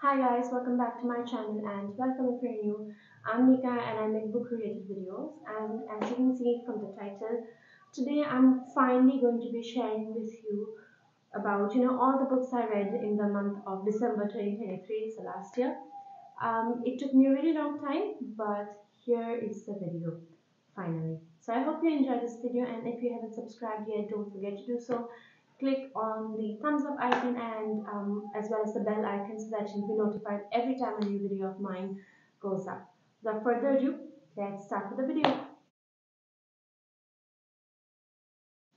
Hi guys, welcome back to my channel and welcome if you're new. I'm Nika and I make book related videos, and as you can see from the title, today I'm finally going to be sharing with you about all the books I read in the month of December 2023, so last year. It took me a really long time, but here is the video finally. So I hope you enjoyed this video, and if you haven't subscribed yet, don't forget to do so. Click on the thumbs up icon and as well as the bell icon so that you'll be notified every time a new video of mine goes up. Without further ado, let's start with the video.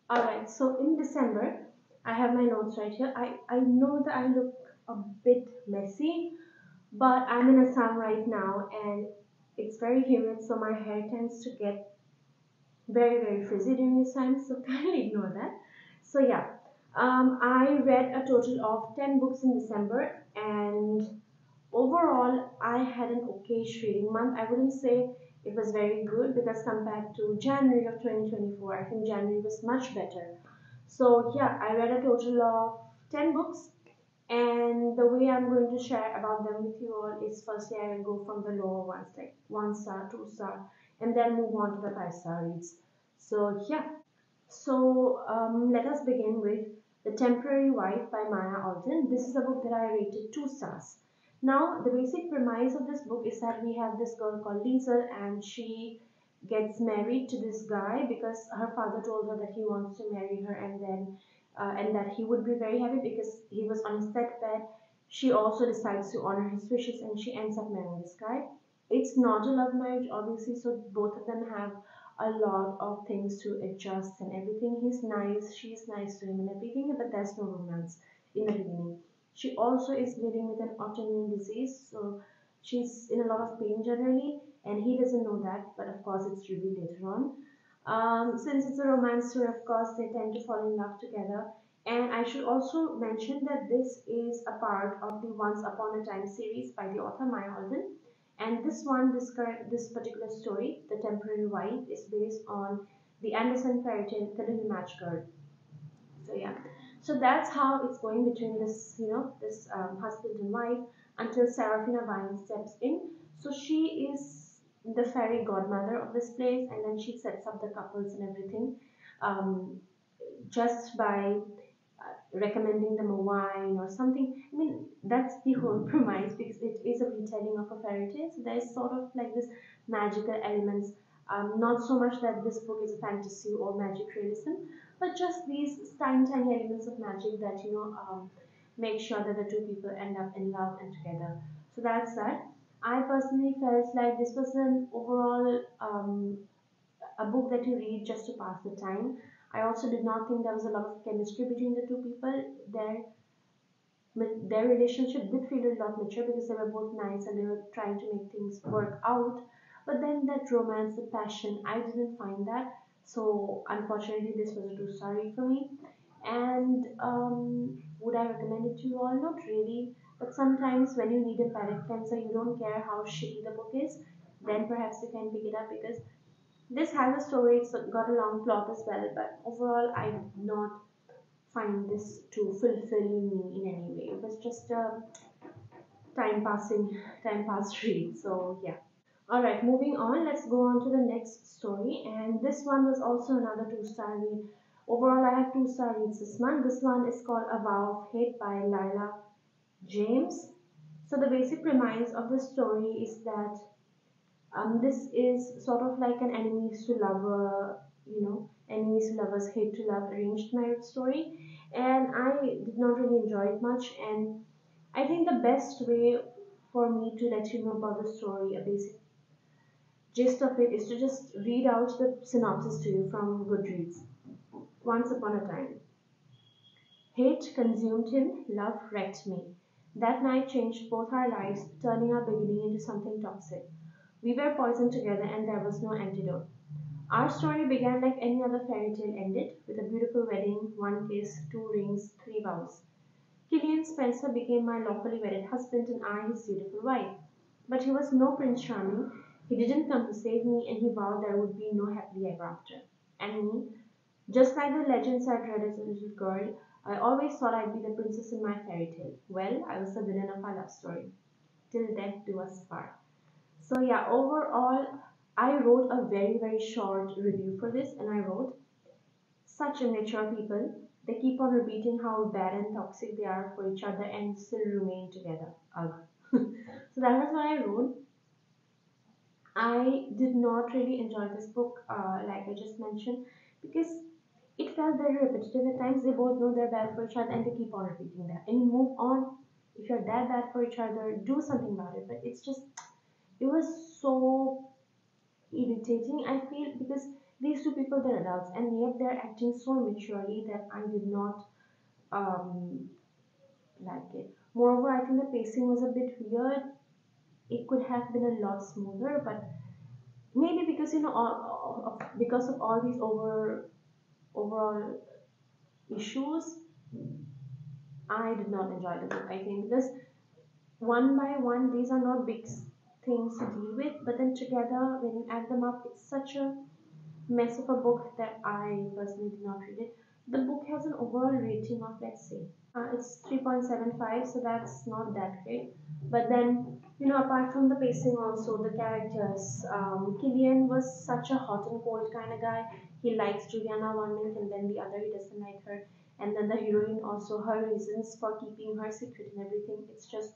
Alright, so in December, I have my notes right here. I know that I look a bit messy, but I'm in Assam right now and it's very humid, so my hair tends to get very frizzy during this time, so kindly ignore that. So yeah, I read a total of 10 books in December, and overall I had an okayish reading month. I wouldn't say it was very good because compared to January of 2024, I think January was much better. So yeah, I read a total of 10 books, and the way I'm going to share about them with you all is firstly I will go from the lower ones like 1 star, 2 star, and then move on to the 5 star reads. So yeah, so let us begin with The Temporary Wife by Maya Alden. This is a book that I rated 2 stars. Now the basic premise of this book is that we have this girl called Liesel, and she gets married to this guy because her father told her that he wants to marry her, and that he would be very happy because he was on his deathbed. She also decides to honor his wishes and she ends up marrying this guy. It's not a love marriage, obviously, so both of them have a lot of things to adjust and everything. He's nice, she's nice to him and everything, but there's no romance in the beginning. She also is living with an autoimmune disease, so she's in a lot of pain generally, and he doesn't know that, but of course, it's revealed later on. Since it's a romance story, of course, they tend to fall in love together. And I should also mention that this is a part of the Once Upon a Time series by the author Maya Holden. And this particular story, The Temporary Wife, is based on the Andersen fairy tale, The Little Match Girl. So yeah, so that's how it's going between this husband and wife until Serafina Vine steps in. So she is the fairy godmother of this place, and then she sets up the couples and everything, um, just by recommending them a wine or something. I mean, that's the whole premise because it is a retelling of a fairy tale. So there's sort of like this magical elements. Not so much that this book is a fantasy or magic realism, but just these tiny elements of magic that make sure that the two people end up in love and together. So that's that. I personally felt like this was an overall a book that you read just to pass the time. I also did not think there was a lot of chemistry between the two people. Their relationship did feel a lot mature because they were both nice and they were trying to make things work out. But then that romance, the passion, I didn't find that. So unfortunately, this was a 2 star read for me. And would I recommend it to you all? Not really. But sometimes when you need a palate cleanser, you don't care how shitty the book is, then perhaps you can pick it up because this has a story, it's got a long plot as well, but overall I did not find this to fulfill me in any way. It was just a time pass read. So yeah. Alright, moving on, let's go on to the next story. And this one was also another 2 star read. Overall I have 2 star reads this month. This one is called A Vow of Hate by Lila James. So the basic premise of the story is that this is sort of like an enemies to lover, enemies to lovers, hate to love arranged marriage story. And I did not really enjoy it much. And I think the best way for me to let you know about the story, a basic gist of it, is to just read out the synopsis to you from Goodreads. Once upon a time. Hate consumed him, love wrecked me. That night changed both our lives, turning our beginning into something toxic. We were poisoned together and there was no antidote. Our story began like any other fairy tale ended, with a beautiful wedding, 1 kiss, 2 rings, 3 vows. Killian Spencer became my lawfully wedded husband and I his dutiful wife. But he was no Prince Charming. He didn't come to save me and he vowed there would be no happily ever after. And me, just like the legends I'd read as a little girl, I always thought I'd be the princess in my fairy tale. Well, I was the villain of our love story. Till death do us part. So yeah, overall, I wrote a very short review for this, and I wrote, such immature people. They keep on repeating how bad and toxic they are for each other and still remain together. Ugh. So that was what I wrote. I did not really enjoy this book, like I just mentioned, because it felt very repetitive at times. They both know they're bad for each other and they keep on repeating that. And you move on. If you're that bad for each other, do something about it. But it's just, it was so irritating, I feel, because these two people, they're adults and yet they're acting so immaturely that I did not um, like it. Moreover, I think the pacing was a bit weird. It could have been a lot smoother, but maybe because because of all these overall issues, I did not enjoy the book. I think because one by one, these are not big things to deal with, but then together, when you add them up, it's such a mess of a book that I personally did not read it. The book has an overall rating of, let's say, it's 3.75, so that's not that great. But then, apart from the pacing, also the characters, Killian was such a hot and cold kind of guy. He likes Juliana one minute and then the other he doesn't like her. And then the heroine also, her reasons for keeping her secret and everything. It's just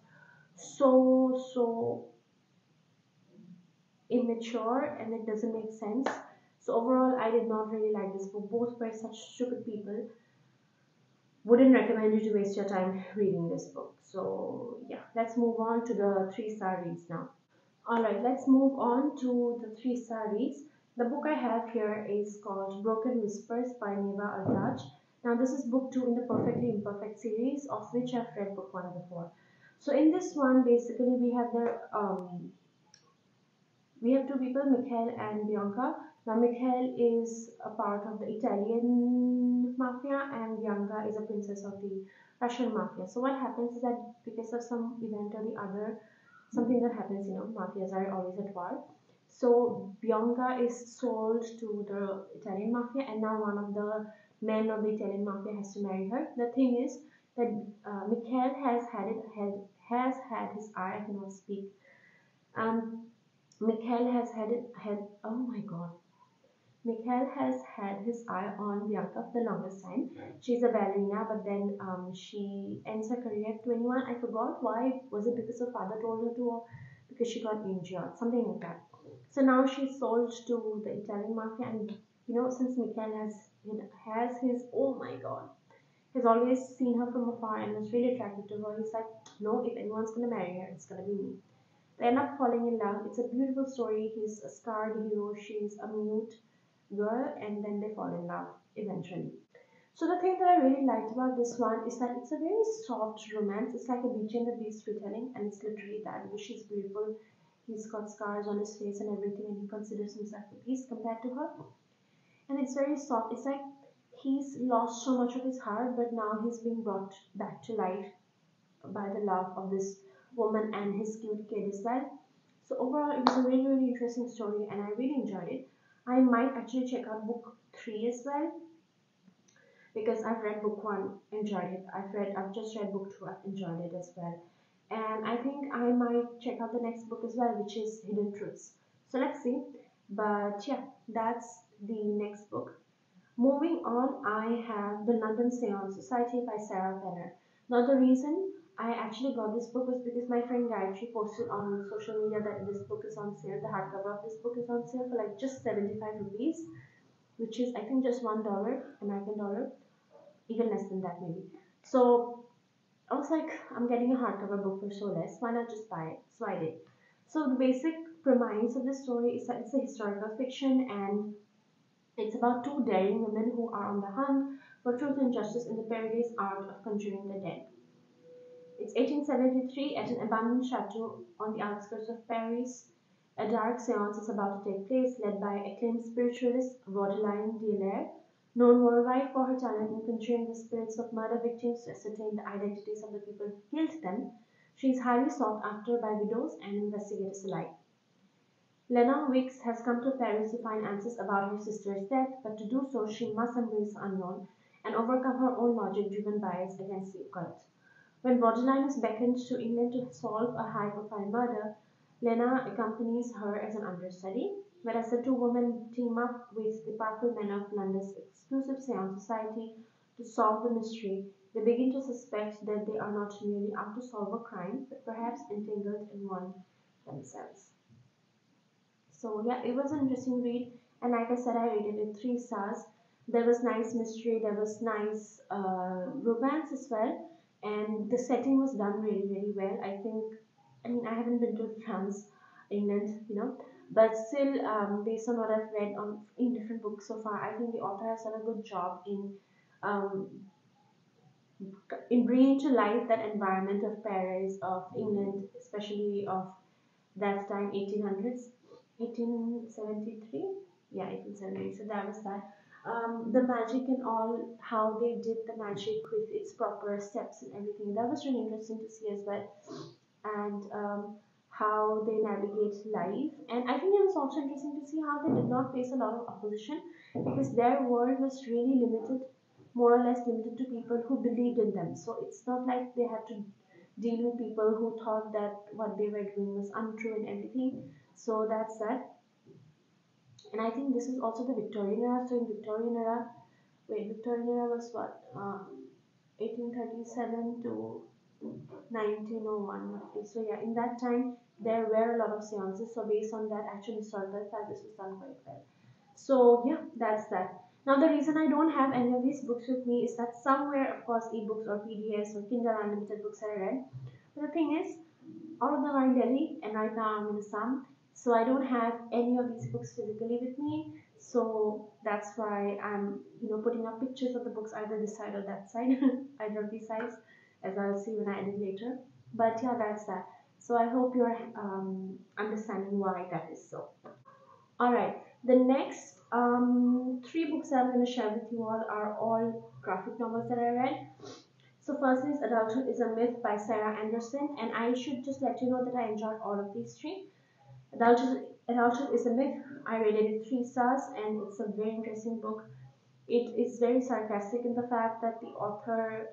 so immature and it doesn't make sense. So overall, I did not really like this book. Both were such stupid people. Wouldn't recommend you to waste your time reading this book. So yeah, let's move on to the 3-star reads now. Alright, let's move on to the 3-star reads. The book I have here is called Broken Whispers by Neva Altaj. Now this is book 2 in the Perfectly Imperfect series, of which I've read book 1 before. So in this one, basically we have two people, Mikhail and Bianca. Now, Mikhail is a part of the Italian mafia, and Bianca is a princess of the Russian mafia. So, what happens is that because of some event or the other, something that happens, mafias are always at war. So, Bianca is sold to the Italian mafia, and now one of the men of the Italian mafia has to marry her. The thing is that Mikhail has had his eye. I cannot speak. Um, Mikhail has oh my god. Mikhail has had his eye on Bianca for the longest time. She's a ballerina, but then she ends her career at 21. I forgot why. Was it because her father told her to, or because she got injured? Something like that. So now she's sold to the Italian mafia, and since Mikhail has his, oh my god, has always seen her from afar and was really attracted to her. He's like, no, if anyone's gonna marry her, it's gonna be me. They end up falling in love. It's a beautiful story. He's a scarred hero. She's a mute girl, and then they fall in love eventually. So the thing that I really liked about this one is that it's a very soft romance. It's like a Beauty and the Beast retelling, and it's literally that because she's beautiful. He's got scars on his face and everything, and he considers himself a beast compared to her. And it's very soft. It's like he's lost so much of his heart, but now he's being brought back to life by the love of this woman and his cute kid as well. So overall, it was a really interesting story, and I really enjoyed it. I might actually check out book 3 as well because I've read book 1, enjoyed it. I've just read book 2, I've enjoyed it as well. And I think I might check out the next book as well, which is Hidden Truths. So let's see. But yeah, that's the next book. Moving on, I have The London Seance Society by Sarah Penner. Now, the reason I actually got this book was because my friend Gayatri posted on social media that this book is on sale. The hardcover of this book is on sale for like just 75 rupees, which is I think just $1 American dollar, even less than that maybe. So I was like, I'm getting a hardcover book for so less. Why not just buy it? So I did. So the basic premise of this story is that it's a historical fiction, and it's about two daring women who are on the hunt for truth and justice in the perilous art of conjuring the dead. It's 1873 at an abandoned chateau on the outskirts of Paris. A dark seance is about to take place, led by acclaimed spiritualist Rodeline Delaire, known worldwide for her talent in conjuring the spirits of murder victims to ascertain the identities of the people who killed them. She is highly sought after by widows and investigators alike. Lena Wicks has come to Paris to find answers about her sister's death, but to do so she must embrace the unknown and overcome her own logic-driven bias against the occult. When Borderline is beckoned to England to solve a high-profile murder, Lena accompanies her as an understudy, whereas the two women team up with the powerful men of London's exclusive seance society to solve the mystery. They begin to suspect that they are not merely out to solve a crime, but perhaps entangled in one themselves. So yeah, it was an interesting read, and like I said, I rated it 3 stars. There was nice mystery, there was nice romance as well, and the setting was done really, really well. I mean, I haven't been to France, England, but still, based on what I've read in different books so far, I think the author has done a good job um, in bringing to life that environment of Paris, of England, especially of that time, 1800s, 1873. Yeah, 1873. So that was that. The magic and all, how they did the magic with its proper steps and everything, that was really interesting to see as well. And how they navigate life, and I think it was also interesting to see how they did not face a lot of opposition, because their world was really limited, more or less limited to people who believed in them. So it's not like they had to deal with people who thought that what they were doing was untrue and everything. So that's that. And I think this is also the Victorian era. So in Victorian era, Victorian era was what, 1837 to 1901 roughly. So yeah, in that time there were a lot of seances. So based on that actual historical fact, this was done quite well. So yeah, that's that. Now the reason I don't have any of these books with me is that somewhere, of course, ebooks or PDFs or Kindle Unlimited books are read. But the thing is, all of them are in Delhi, and right now I'm in Assam, so I don't have any of these books physically with me. So that's why I'm, putting up pictures of the books either this side or that side, either of these sides, as I'll see when I edit later. But yeah, that's that. So I hope you're understanding why that is so. All right, the next 3 books that I'm going to share with you all are all graphic novels that I read. So first is Adulthood is a Myth by Sarah Anderson, and I should just let you know that I enjoyed all of these 3. Adulthood is a Myth, I rated it 3 stars, and it's a very interesting book. It is very sarcastic in the fact that the author,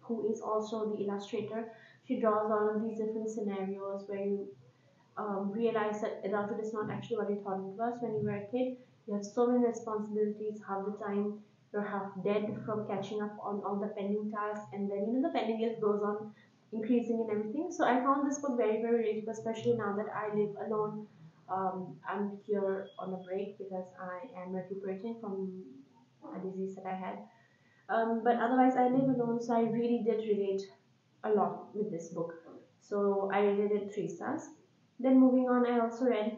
who is also the illustrator, she draws all of these different scenarios where you realize that adulthood is not actually what you thought it was when you were a kid. You have so many responsibilities. Half the time you're half dead from catching up on all the pending tasks, and then the pending list goes on increasing and everything. So I found this book very, very relatable, especially now that I live alone. I'm here on a break because I am recuperating from a disease that I had. But otherwise, I live alone, so I really did relate a lot with this book. So I rated it 3 stars. Then moving on, I also read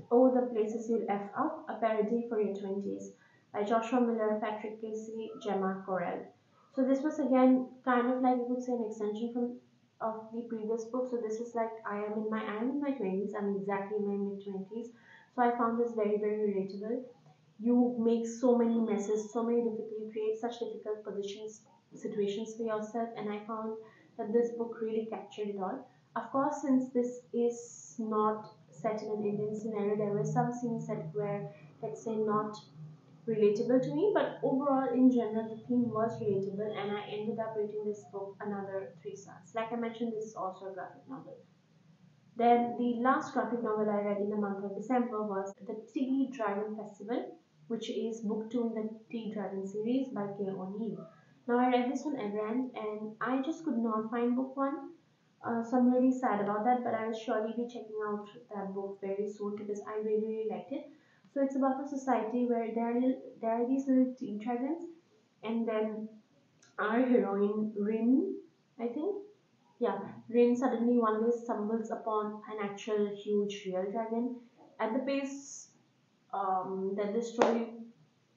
Oh, the Places You'll F Up, a parody for your 20s by Joshua Miller, Patrick Casey, Gemma Correll. So this was again kind of like you could say an extension from of the previous book. So this is like I am in my 20s. I'm exactly in my mid 20s. So I found this very, very relatable. You make so many messes, so many difficult, you create such difficult situations for yourself, and I found that this book really captured it all. Of course, since this is not set in an Indian scenario, there were some scenes that were, let's say, not relatable to me, but overall, in general, the theme was relatable, and I ended up rating this book another 3 stars. Like I mentioned, this is also a graphic novel. Then the last graphic novel I read in the month of December was The Tea Dragon Festival, which is book 2 in the Tea Dragon series by Kay O'Neill. Now I read this on Everand and I just could not find book 1. So I'm really sad about that, but I will surely be checking out that book very soon because I really, really liked it. So it's about a society where there are these little tea dragons, and then our heroine Rin, I think, yeah, Rin suddenly one day stumbles upon an actual huge real dragon. At the pace that the story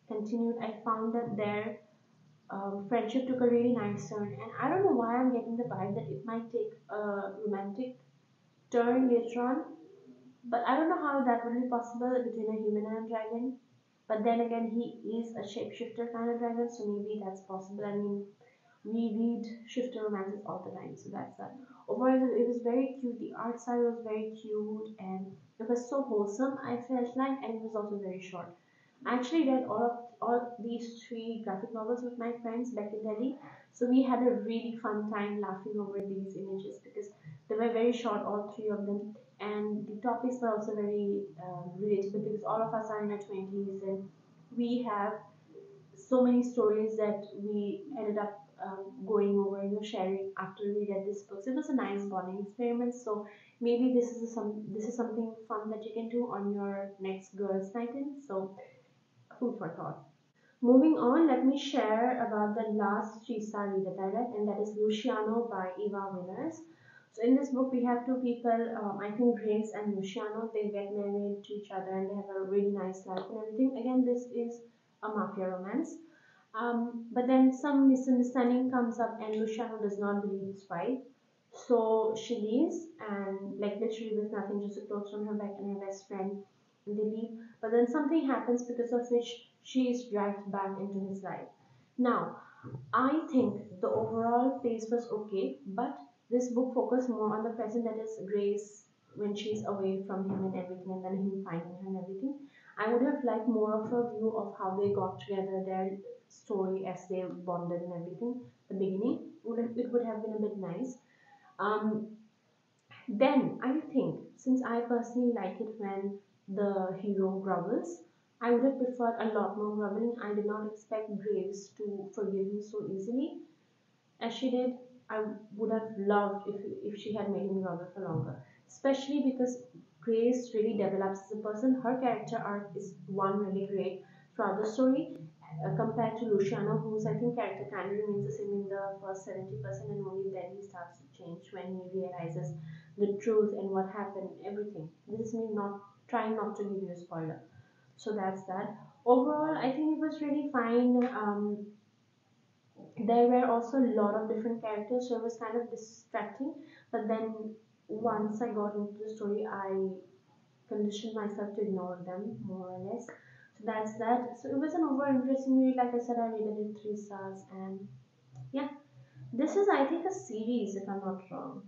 continued, I found that their friendship took a really nice turn, and I don't know why I'm getting the vibe that it might take a romantic turn later on, but I don't know how that would be possible between a human and a dragon. But then again, he is a shapeshifter kind of dragon, so maybe that's possible. I mean, we read shifter romances all the time, so that's that. Overall, it was very cute. The art style was very cute, and it was so wholesome. I felt like, and it was also very short. I actually read all these three graphic novels with my friends back in Delhi. So we had a really fun time laughing over these images because they were very short, all three of them, and the topics were also very relatable because all of us are in our 20s and we have so many stories that we ended up going over, sharing after we read this book. So it was a nice bonding experiment. So maybe this is something fun that you can do on your next girls' night in. So food for thought. Moving on, let me share about the last three-star read that I read, and that is Luciano by Eva Winners. So in this book, we have two people, I think Grace and Luciano. They get married to each other and they have a really nice life and everything. Again, this is a mafia romance. But then some misunderstanding comes up, and Luciano does not believe his wife. So she leaves, and like literally with nothing, just the clothes from her back and her best friend, and they leave. But then something happens because of which she is dragged back into his life. Now, I think the overall pace was okay, but this book focused more on the present, that is Grace when she's away from him and everything, and then him finding her and everything. I would have liked more of a view of how they got together, their story as they bonded and everything. The beginning it would have been a bit nice. Um, then I think, since I personally like it when the hero grovels, I would have preferred a lot more groveling. I did not expect Graves to forgive him so easily as she did. I would have loved if she had made him grovel for longer, especially because Grace really develops as a person. Her character arc is one really great throughout the story, compared to Luciano, whose I think character kind of remains the same in the first 70%, and only then he starts to change when he realizes the truth and what happened, everything. This is me not trying not to give you a spoiler. So that's that. Overall, I think it was really fine. There were also a lot of different characters, so it was kind of distracting. But then once I got into the story, I conditioned myself to ignore them more or less. So that's that. So it was an overall interesting read. Like I said, I rated it 3 stars, and yeah, this is I think a series if I'm not wrong.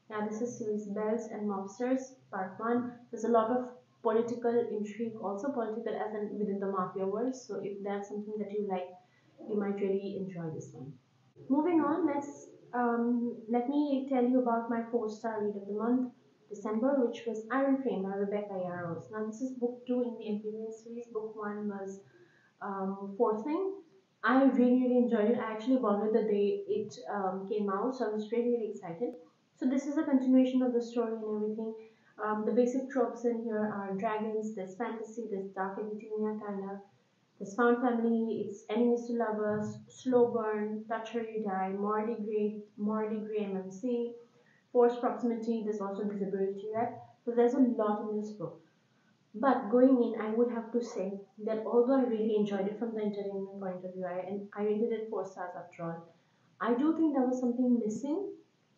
Yeah, this is series Bells and Mobsters Part One. There's a lot of political intrigue, also political as in within the mafia world. So if that's something that you like, you might really enjoy this one. Moving on, let me tell you about my 4-star read of the month, December, which was Iron Frame by Rebecca Yarros. Now, this is book two in the Imperial series. Book one was Fourth Thing. I really, really enjoyed it. I actually bought it the day it came out, so I was really, really excited. So, this is a continuation of the story and everything. The basic tropes in here are dragons, there's fantasy, there's dark academia kind of, this found family, it's enemies to lovers, slow burn, touch her you die, morally grey MMC, forced proximity, there's also disability rep. So there's a lot in this book. But going in, I would have to say that although I really enjoyed it from the entertainment point of view, I rated it 4 stars after all. I do think there was something missing.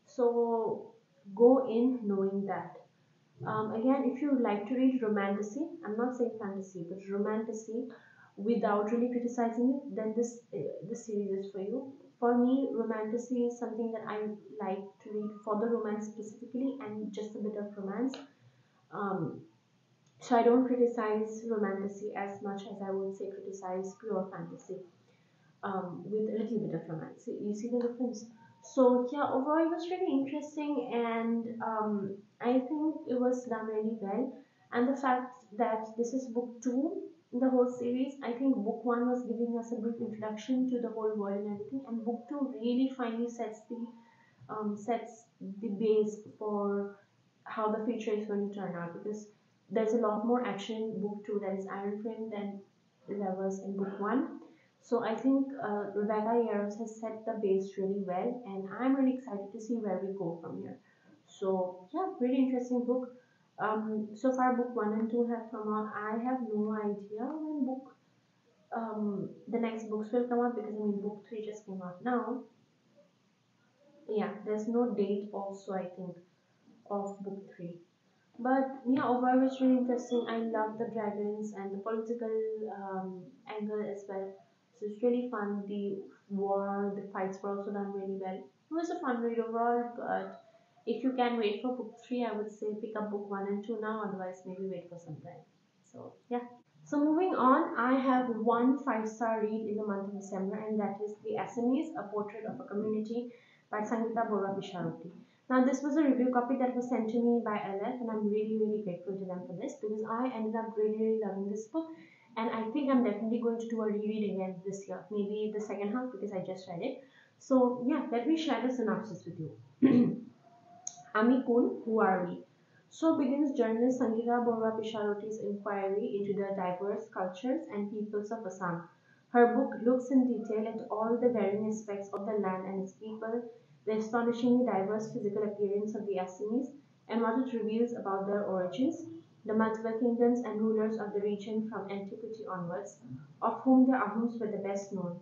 So go in knowing that. Again, if you like to read romantasy, I'm not saying fantasy, but romantasy without really criticizing it, then this series is for you. For me, romantasy is something that I like to read for the romance specifically and just a bit of romance. Um, so I don't criticize romantasy as much as I would say criticize pure fantasy with a little bit of romance. You see the difference? So yeah, overall it was really interesting, and I think it was done really well. And the fact that this is book two in the whole series, I think book one was giving us a brief introduction to the whole world and everything, and book two really finally sets the base for how the future is going to turn out, because there's a lot more action in book two that is Iron Frame than there was in book one. So I think Rebecca Yarros has set the base really well, and I'm really excited to see where we go from here. So yeah, really interesting book. So far book one and two have come out. I have no idea when the next books will come out, because I mean book three just came out now. Yeah, there's no date also I think of book three. But yeah, overall it's really interesting. I love the dragons and the political angle as well. So it's really fun. The war, the fights were also done really well. It was a fun read overall, but if you can wait for book three, I would say pick up book one and two now. Otherwise, maybe wait for some time. So yeah. So moving on, I have one 5-star read in the month of December, and that is The Assamese, A Portrait of a Community by Sangeeta Borwa Pisharoti. Now this was a review copy that was sent to me by LF, and I'm really grateful to them for this because I ended up really loving this book, and I think I'm definitely going to do a reread again this year, maybe the second half because I just read it. So yeah, let me share the synopsis with you. Ami Kun, who are we? So begins journalist Sangeeta Borwa Pisharoti's inquiry into the diverse cultures and peoples of Assam. Her book looks in detail at all the varying aspects of the land and its people, the astonishingly diverse physical appearance of the Assamese, and what it reveals about their origins, the multiple kingdoms and rulers of the region from antiquity onwards, of whom the Ahums were the best known,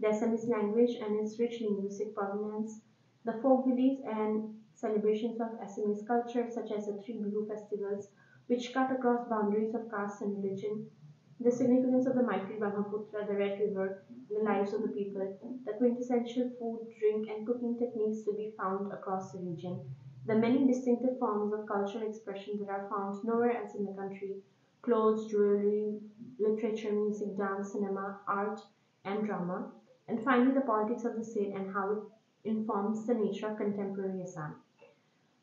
the Assamese language and its rich linguistic provenance, the folk beliefs and celebrations of Assamese culture, such as the three Bihu festivals, which cut across boundaries of caste and religion, the significance of the mighty Brahmaputra, the Red River, in the lives of the people, the quintessential food, drink, and cooking techniques to be found across the region, the many distinctive forms of cultural expression that are found nowhere else in the country, clothes, jewelry, literature, music, dance, cinema, art, and drama, and finally the politics of the state and how it informs the nature of contemporary Assam.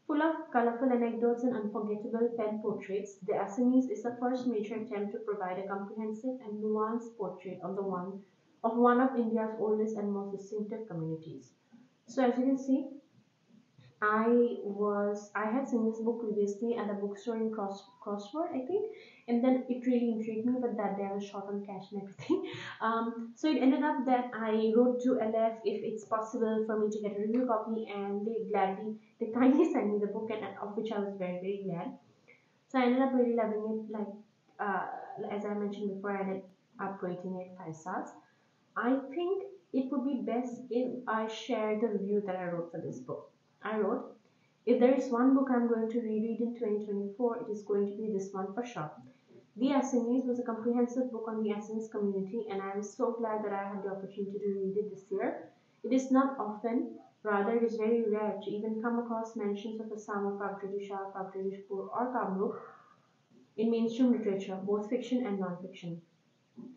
Full of colorful anecdotes and unforgettable pen portraits, The Assamese is the first major attempt to provide a comprehensive and nuanced portrait of one of India's oldest and most distinctive communities. So as you can see, I had seen this book previously at a bookstore in Crossword, I think, and then it really intrigued me. But that day I was short on cash and everything. So it ended up that I wrote to LF if it's possible for me to get a review copy, and they kindly sent me the book, and of which I was very glad. So I ended up really loving it. Like uh, as I mentioned before, I ended up rating it 5 stars. I think it would be best if I share the review that I wrote for this book. I wrote, if there is one book I'm going to reread in 2024, it is going to be this one for sure. The Assamese was a comprehensive book on the Assamese community, and I am so glad that I had the opportunity to read it this year. It is not often, rather, it is very rare to even come across mentions of Assam or Pagdadisha, Pagdadishpur, or Kamrup in mainstream literature, both fiction and non-fiction.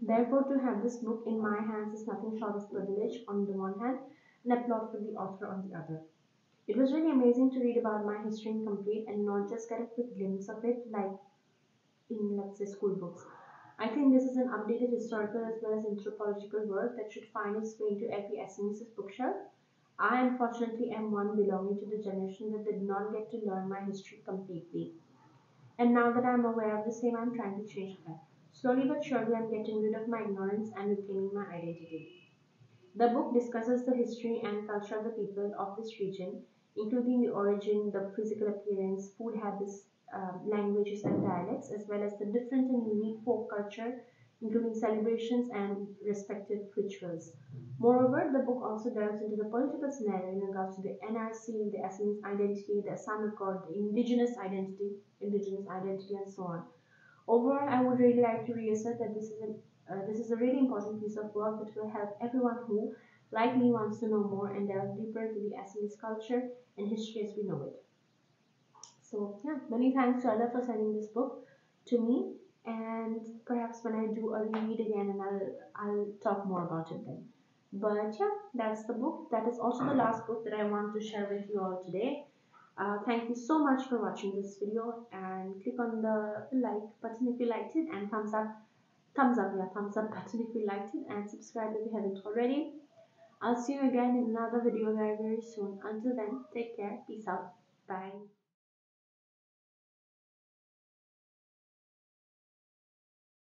Therefore, to have this book in my hands is nothing short of privilege on the one hand and applaud for the author on the other. It was really amazing to read about my history in complete and not just get a quick glimpse of it like in, let's say, school books. I think this is an updated historical as well as anthropological work that should find its way into every Assamese bookshelf. I unfortunately am one belonging to the generation that did not get to learn my history completely. And now that I'm aware of the same, I'm trying to change that. Slowly but surely, I'm getting rid of my ignorance and reclaiming my identity. The book discusses the history and culture of the people of this region, including the origin, the physical appearance, food habits, languages, and dialects, as well as the different and unique folk culture, including celebrations and respective rituals. Moreover, the book also delves into the political scenario in regards to the NRC, the Assamese identity, the Assam Accord, the indigenous identity, and so on. Overall, I would really like to reassert that this is a really important piece of work that will help everyone who, like me, wants to know more and delve deeper into the Assamese culture and history as we know it. So yeah, many thanks to Ada for sending this book to me, and perhaps when I do a reread again, and I'll talk more about it then. But yeah, that's the book. That is also the last book that I want to share with you all today. Thank you so much for watching this video, and click on the like button if you liked it, and thumbs up button if you liked it, and subscribe if you haven't already. I'll see you again in another video very soon. Until then, take care, peace out, bye.